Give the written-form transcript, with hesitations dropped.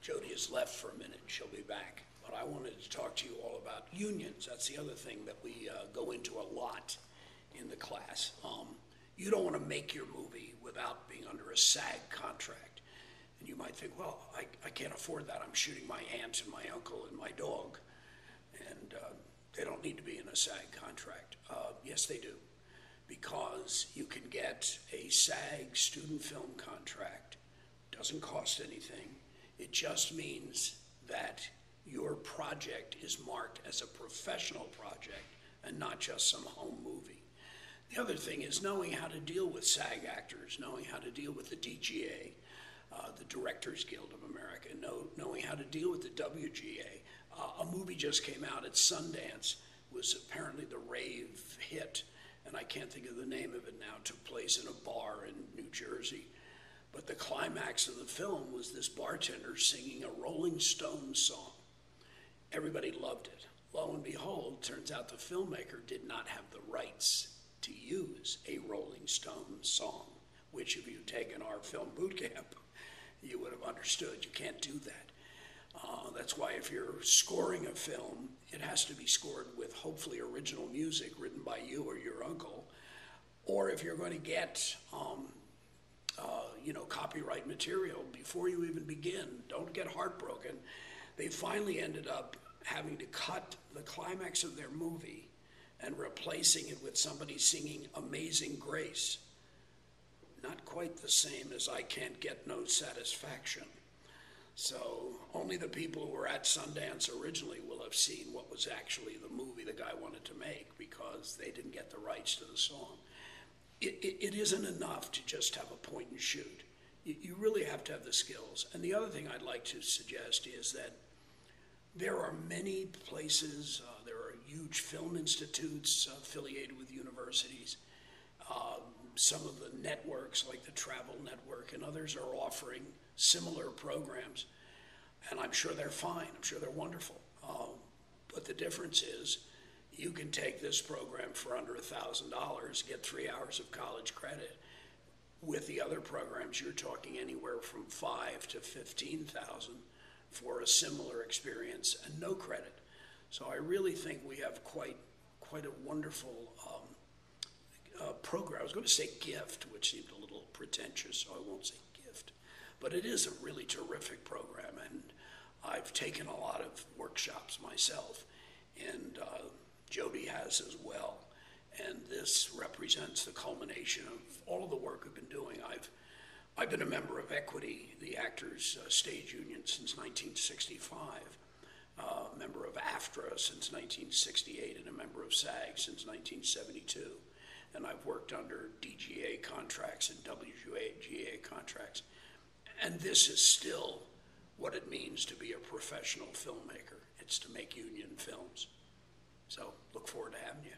Jody has left for a minute. She'll be back. But I wanted to talk to you all about unions. That's the other thing that we go into a lot in the class. You don't want to make your movie without being under a SAG contract. And you might think, well, I can't afford that. I'm shooting my aunt and my uncle and my dog. And they don't need to be in a SAG contract. Yes, they do. Because you can get a SAG student film contract. Doesn't cost anything. It just means that your project is marked as a professional project and not just some home movie. The other thing is knowing how to deal with SAG actors, knowing how to deal with the DGA, the Directors Guild of America, knowing how to deal with the WGA. A movie just came out at Sundance, was apparently the rave hit, and I can't think of the name of it now, took place in a bar in New Jersey. But the climax of the film was this bartender singing a Rolling Stones song. Everybody loved it. Lo and behold, turns out the filmmaker did not have the rights to use a Rolling Stones song, which if you'd taken our film boot camp, you would have understood. You can't do that. That's why if you're scoring a film, it has to be scored with hopefully original music written by you or your uncle. Or if you're going to get copyright material before you even begin, don't get heartbroken. They finally ended up having to cut the climax of their movie and replacing it with somebody singing Amazing Grace. Not quite the same as I Can't Get No Satisfaction. So only the people who were at Sundance originally will have seen what was actually the movie the guy wanted to make because they didn't get the rights to the song. It isn't enough to just have a point and shoot. You really have to have the skills. And the other thing I'd like to suggest is that there are many places, there are huge film institutes affiliated with universities. Some of the networks like the Travel Network and others are offering similar programs. And I'm sure they're fine, I'm sure they're wonderful. But the difference is you can take this program for under $1,000, get 3 hours of college credit. With the other programs, you're talking anywhere from $5,000 to $15,000 for a similar experience and no credit. So I really think we have quite a wonderful program. I was going to say gift, which seemed a little pretentious, so I won't say gift. But it is a really terrific program, and I've taken a lot of workshops myself, and Jody has as well. And this represents the culmination of all of the work we've been doing. I've been a member of Equity, the Actors Stage Union, since 1965, a member of AFTRA since 1968, and a member of SAG since 1972. And I've worked under DGA contracts and WGA contracts. And this is still what it means to be a professional filmmaker. It's to make union films. So look forward to having you.